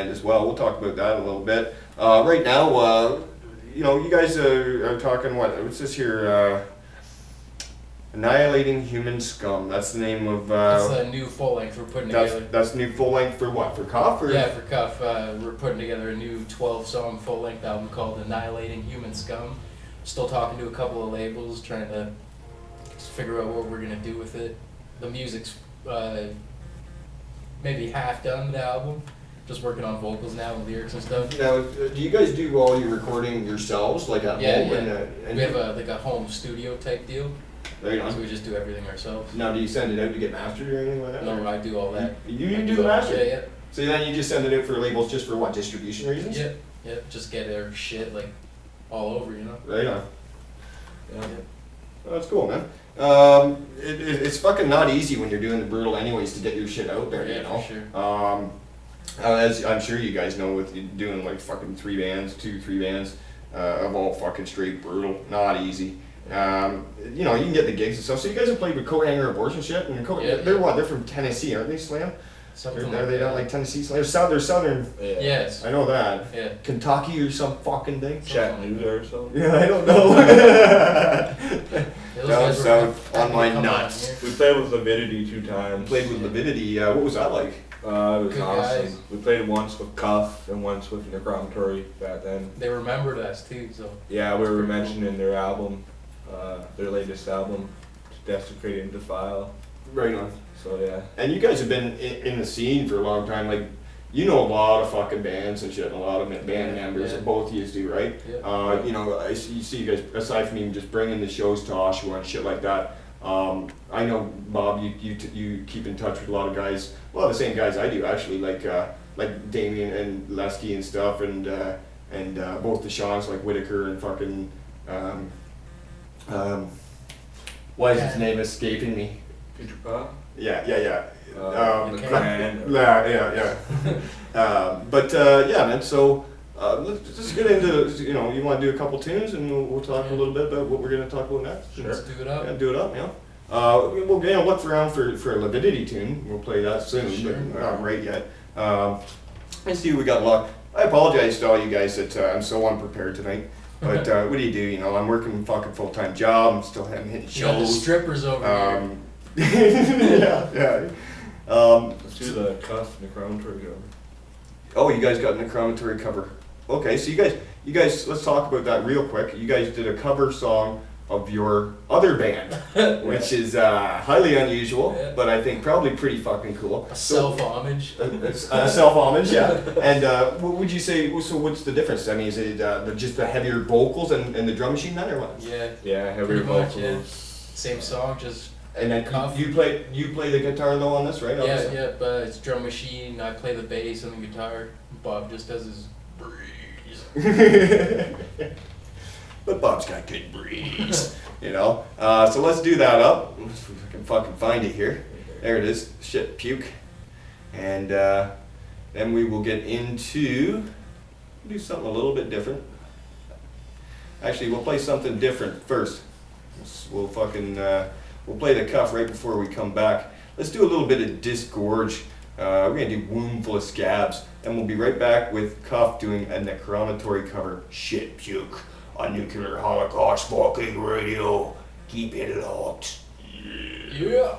as well. We'll talk about that a little bit. Right now, you guys are talking what's this here? Annihilating Human Scum. That's the name of. That's a new full length we're putting together. That's new full length for what? For Cuff? Or? Yeah, for Cuff. We're putting together a new 12-song full length album called Annihilating Human Scum. Still talking to a couple of labels, trying to figure out what we're gonna do with it. The music's maybe half done, the album. Just working on vocals now and lyrics and stuff. Now, do you guys do all your recording yourselves, like at home? Yeah. We have a home studio type deal. Right on. So we just do everything ourselves. Now, do you send it out to get mastered or anything like that? No, I do all that. You do the master? Yeah. So then you just send it out for labels just for what, distribution reasons? Yeah. Just get their shit like all over, Right on. Yeah. Well, that's cool, man. It's fucking not easy when you're doing the brutal anyways to get your shit out there, For sure. As I'm sure you guys know, with doing like fucking 3 bands of all fucking straight brutal, not easy. You can get the gigs and stuff. So you guys have played with Coat Hanger Abortion shit, and they're what? They're from Tennessee, aren't they? Slam? Are they not like Tennessee Slam? They're southern. Yeah. Yes. I know that. Yeah. Kentucky or some fucking thing. Chattanooga or something. Yeah, I don't know. Down south on my nuts. We played with Lividity 2 times. Played with Lividity. What was that like? It was Good awesome. guys. We played once with Cuff and once with Necromatory back then. They remembered us too, so. Yeah, we were mentioning their album, their latest album, Desecrate and Defile. Right on. So yeah. And you guys have been in the scene for a long time. Like, you know a lot of fucking bands and shit, and a lot of band members. Yeah. Both of you do, right? Yeah. You see you guys, aside from even just bringing the shows to Oshawa and shit like that. I know, Bob, you keep in touch with a lot of guys, a lot of the same guys I do actually, like Damien and Lesky and stuff, and both the Seans like Whitaker and fucking why is his name escaping me? Peter Pop? Yeah. McCann. Yeah, man. So let's just get into you want to do a couple tunes and we'll talk a little bit about what we're going to talk about next. Sure. Let's do it up. Yeah, do it up. We'll look around for a Lividity tune. We'll play that soon, Sure. but we're not right yet. Let's see what we got luck. I apologize to all you guys that I'm so unprepared tonight. But what do you do? I'm working a fucking full-time job. I'm hitting shows. You got the strippers over here. Yeah. Let's do the Cuff Necromatory cover. Oh, you guys got a Necromatory cover. Okay, so you guys, let's talk about that real quick. You guys did a cover song of your other band, which is highly unusual, but I think probably pretty fucking cool. A self-homage. Self-homage, yeah. And what would you say, so what's the difference? I mean, is it just the heavier vocals and the drum machine then, or what? Yeah, heavier pretty much, vocals. Same song, just. And then Cuff. you play the guitar though on this, right? Yeah, but it's drum machine, I play the bass and the guitar. Bob just does his breeze. But Bob's got good breeze, So let's do that up. If I can fucking find it here. There it is. Shit, puke. And then we will get into, do something a little bit different. Actually, we'll play something different first. We'll play the Cuff right before we come back. Let's do a little bit of Disgorge. We're gonna do Womb Full of Scabs, and we'll be right back with Cuff doing a Necromatory cover. Shit, puke. On Nuclear Holocaust Walking Radio. Keep it hot. Yeah.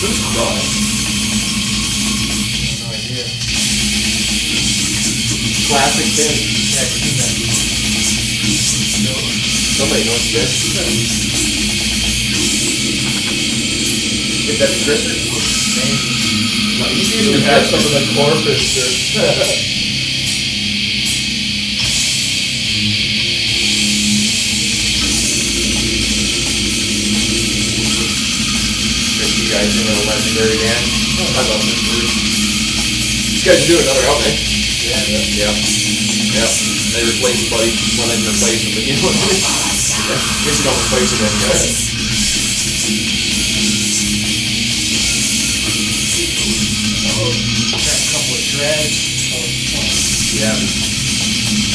This is fun. No idea. Classic thing. Yeah, I can do that. Somebody knows this. Is that the Christmas? Maybe. No, he's You using have some of the corpus shit. You guys in a legendary band. I love this group. These guys are doing another album, eh? Yeah. They replace Buddy when they replace him, but you know what I mean? Guess you don't replace him then, guys. Got a couple of dreads. Yeah.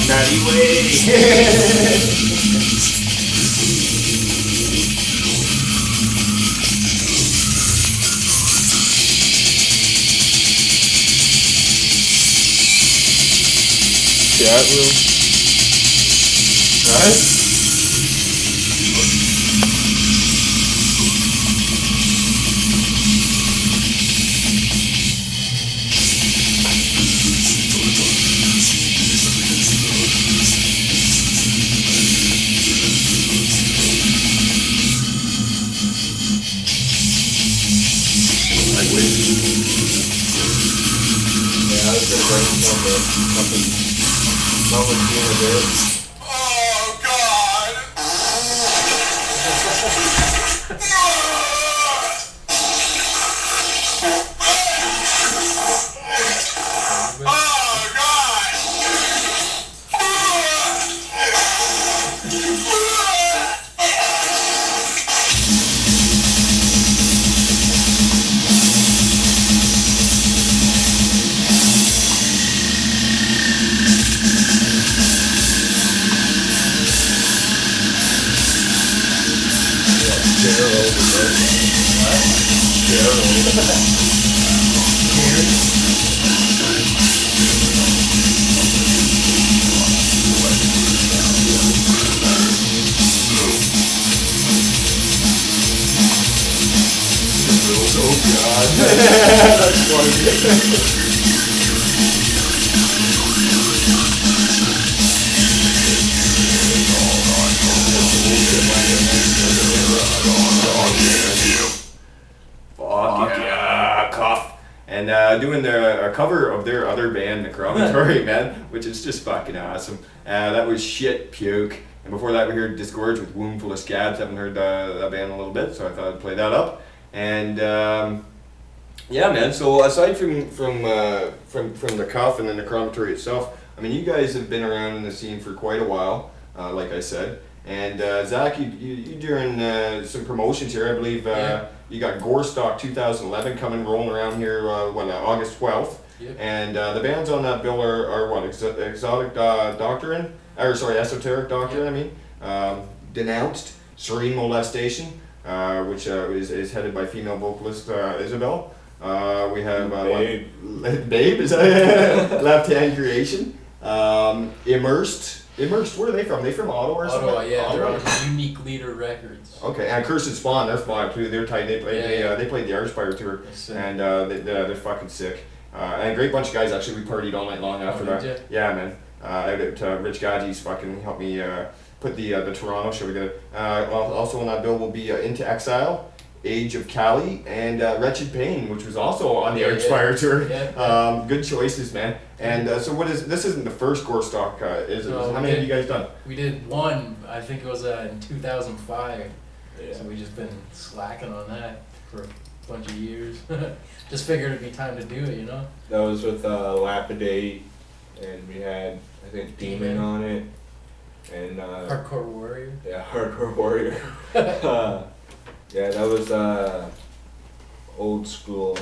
Natty way. Chat room. Right? Oh God! Oh God! That's funny. Fuck yeah, cough. And doing a cover of their other band, Necromatory, man, which is just fucking awesome. That was Shit Puke. And before that, we heard Disgorge with Wound Full of Scabs. Haven't heard that band in a little bit, so I thought I'd play that up. And yeah, man. So aside from the cough and the Necromatory itself, I mean, you guys have been around in the scene for quite a while, like I said. And Zach, you doing some promotions here, I believe. Yeah. You got Gorestock 2011 coming rolling around here, August 12th. Yep. And the bands on that bill are what? Exotic Doctrine? Or sorry, Esoteric Doctrine, Yep. I mean. Denounced, Serene Molestation, which is headed by female vocalist Isabel. We have Babe. Babe, is that Left Hand Creation. Immersed, where are they from? They from Ottawa or something? Ottawa, yeah, they're Ottawa? on Unique Leader Records. Okay, and Cursed Spawn, they're fine too. They're tight. They played the Archspire tour, Sick. and they're fucking sick. And a great bunch of guys. Actually, we partied all night long after that. Did Yeah, man. Out at Rich Gadgey's fucking helped me put the Toronto show together. Also on that bill will be Into Exile, Age of Cali, and Wretched Pain, which was also on the Yeah, Archspire tour. Yeah. Good choices, man. And so what is this? Isn't the first Gorestock? Is it? No, How we many have did- you guys done? We did one, I think it was in 2005. Yeah. So we just been slacking on that for a bunch of years. Just figured it'd be time to do it, you know? That was with Lapidate, and we had, I think, Demon on it, and Hardcore Warrior. yeah, Hardcore Warrior. Yeah, that was old school,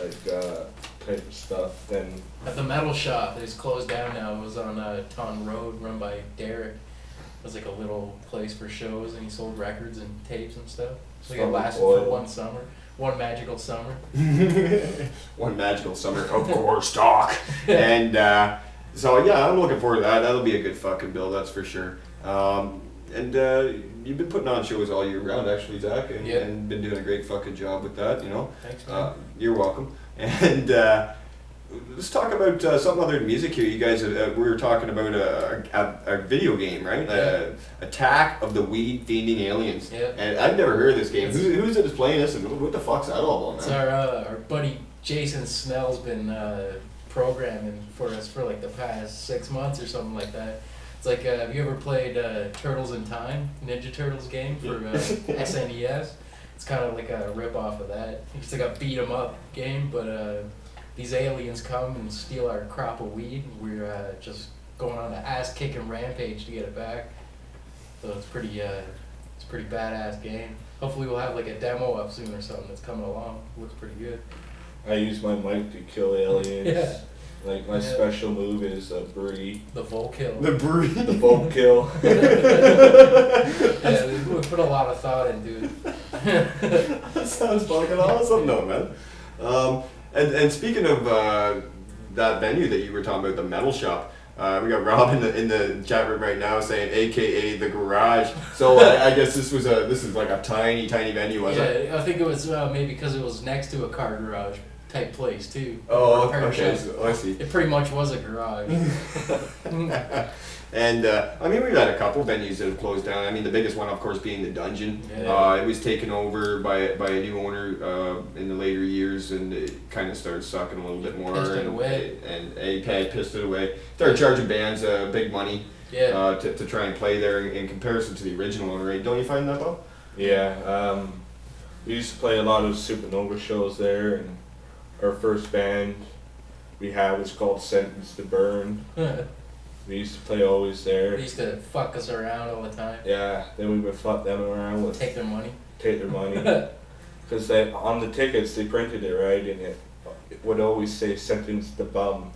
like type of stuff. Then At the metal shop, it's closed down now. It was on Taunton Road, run by Derek. It was like a little place for shows, and he sold records and tapes and stuff. So it Summer lasted Boy. for one summer, one magical summer. One magical summer of Gorestock. And so yeah, I'm looking forward to that. That'll be a good fucking bill, that's for sure. And you've been putting on shows all year round, actually, Zach, and, Yeah. and been doing a great fucking job with that, you know. Thanks, man. You're welcome. And let's talk about something other than music here. You guys, we were talking about a video game, right? Yeah. Attack of the Weed Fiending Aliens. Yeah. And I've never heard of this game. It's- Who's it is playing this, and what the fuck's that all about, It's man? our buddy Jason Snell's been programming for us for like the past 6 months or something like that. It's like, have you ever played Turtles in Time, Ninja Turtles game for SNES? It's kind of like a rip off of that. It's like a beat 'em up game, but these aliens come and steal our crop of weed. We're just going on an ass kicking rampage to get it back. So it's pretty badass game. Hopefully we'll have like a demo up soon or something that's coming along. Looks pretty good. I use my mic to kill aliens. Yeah. Like my special move is a brie. The Vol Kill. The brie. The Volt kill. Yeah, we put a lot of thought in, dude. That sounds fucking awesome, though, man. And speaking of that venue that you were talking about, the metal shop, we got Rob in the chat room right now saying, AKA the garage. So I guess this is like a tiny venue, was it? Yeah, I think it was maybe because it was next to a car garage type place too. Oh, Repair okay. shop. So I see. It pretty much was a garage. And I mean, we've had a couple venues that have closed down. I mean, the biggest one, of course, being the Dungeon. Yeah. It was taken over by a new owner in the later years, and it kind of started sucking a little bit more. Pissed it away. And APAD pissed it away. Started charging bands big money Yeah. to try and play there in comparison to the original owner. Right? Don't you find that though? Yeah. We used to play a lot of Supernova shows there, and our first band we had was called Sentence to Burn. We used to play always there. They used to fuck us around all the time. Yeah, then we would fuck them around with Take their money. take their money. Because on the tickets they printed it right, and it would always say "Sentence to Bum."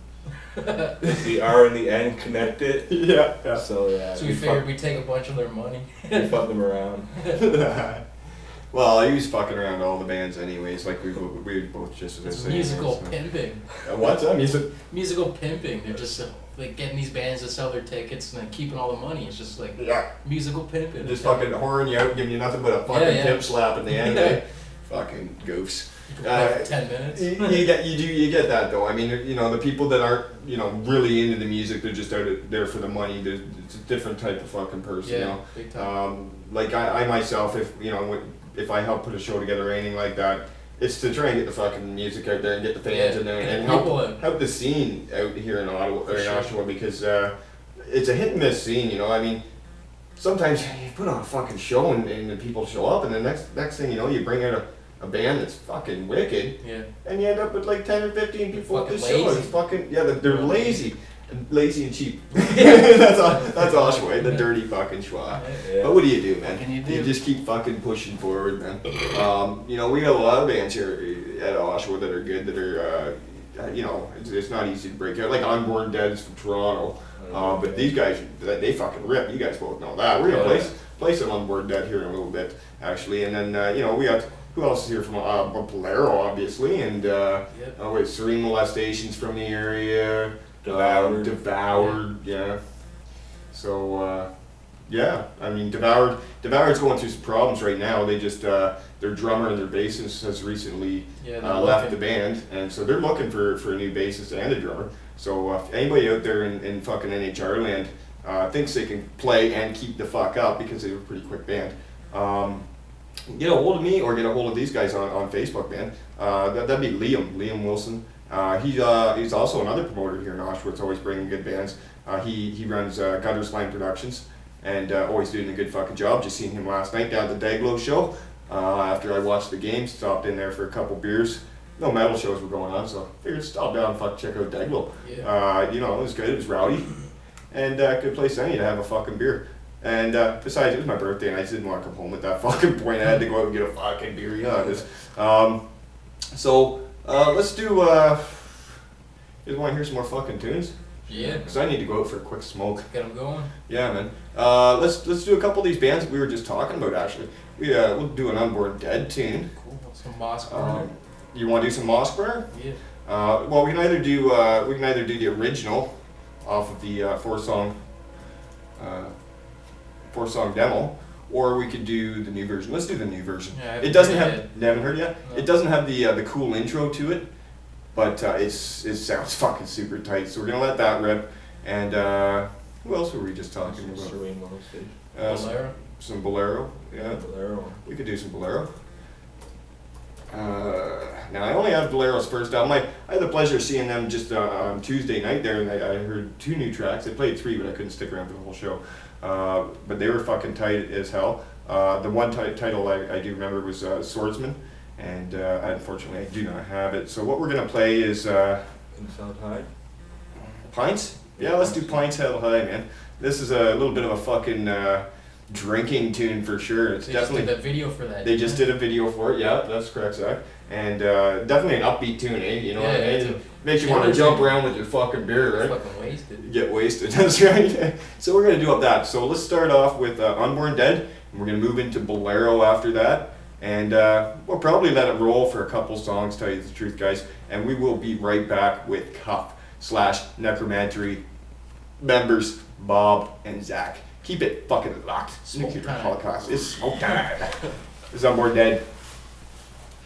The R and the N connected. Yeah. So yeah. So we figured we'd take a bunch of their money. we fucked them around. Well, I was fucking around all the bands anyways. Like we both just as I It's say. musical pimping. What's that music? Musical pimping. They're just like getting these bands to sell their tickets and then keeping all the money. It's just like Yeah. musical pimping. Just fucking whoring you out, giving you nothing but a fucking Yeah, yeah. pimp slap in the end. Yeah. Eh? Fucking goofs. You can play for 10 minutes. You get that though. I mean, you know, the people that aren't, you know, really into the music, they're just out there for the money. It's a different type of fucking person, you Yeah, know. big time. Like I myself, if I help put a show together or anything like that, it's to try and get the fucking music out there and get the fans Yeah, in there get and people out. help the scene out here in Ottawa or in Sure. Oshawa, because it's a hit and miss scene, you know. I mean, sometimes you put on a fucking show and the people show up, and the next thing you know, you bring out a band that's fucking wicked, Yeah. and you end up with like 10 or 15 people at Fucking the show. lazy. It's fucking they're lazy and cheap. that's Oshawa, the dirty fucking schwa. Yeah. But what do you do, man? What can you do? just keep fucking pushing forward, man. You know, we got a lot of bands here at Oshawa that are good, that are, you know, it's not easy to break out. Like Unborn Dead is from Toronto, but these guys, they fucking rip. You guys both know that. We're gonna play some Unborn Dead here in a little bit, actually. And then, you know, we got, who else is here from Bolero, obviously, and wait, Serene Molestations from the area. Devoured, yeah. So, yeah, I mean, Devoured's going through some problems right now. They just, their drummer and their bassist has recently left the band, and so they're looking for a new bassist and a drummer. So, if anybody out there in fucking NHR land thinks they can play and keep the fuck up, because they're a pretty quick band, get a hold of me or get a hold of these guys on Facebook, man. That'd be Liam Wilson. He's also another promoter here in Oshawa. It's always bringing good bands. He runs Gutter Slime Productions, and always doing a good fucking job. Just seen him last night down at the Deglow show. After I watched the game, stopped in there for a couple beers. No metal shows were going on, so figured stop down and check out Deglow. Yeah. You know, it was good. It was rowdy, and good place any to have a fucking beer. And besides, it was my birthday, and I just didn't want to come home at that fucking point. I had to go out and get a fucking beer. You know this. So let's do. You guys want to hear some more fucking tunes? Yeah. Because I need to go out for a quick smoke. Get them going. Yeah, man. Let's do a couple of these bands that we were just talking about. Actually, we'll do an Unborn Dead tune. Cool. Some Moss Burner. You want to do some Moss Burner? Yeah. Well, we can either do the original off of the four song demo, or we could do the new version. Let's do the new version. Yeah, It doesn't have. yet. You haven't heard yet? No. It doesn't have the cool intro to it, but it sounds fucking super tight. So we're gonna let that rip. And who else were we just talking about? Serene Molestation. Bolero. Some Bolero. Yeah, Bolero. we could do some Bolero. Now I only have Bolero's first album. I had the pleasure of seeing them just on Tuesday night there, and I heard 2 new tracks. They played 3, but I couldn't stick around for the whole show. But they were fucking tight as hell. The one title I do remember was Swordsman, and unfortunately I do not have it. So what we're gonna play is Inside High. Pints. Yeah, let's do Pints Hell High, man. This is a little bit of a fucking drinking tune for sure. It's They definitely. just did that video for that. They just did a video for it. Yeah, that's correct, Zach. And definitely an upbeat tune, eh? You know what I mean? it's a Makes you want to jump around with your fucking beer, right? fucking wasted. Get wasted. That's right. So we're gonna do up that. So let's start off with Unborn Dead, and we're gonna move into Bolero after that, and we'll probably let it roll for a couple songs. Tell you the truth, guys, and we will be right back with Cuff/Necromatory members Bob and Zach. Keep it fucking locked. Smoke Nuclear time. Holocaust. It's smoke time. This is Unborn Dead.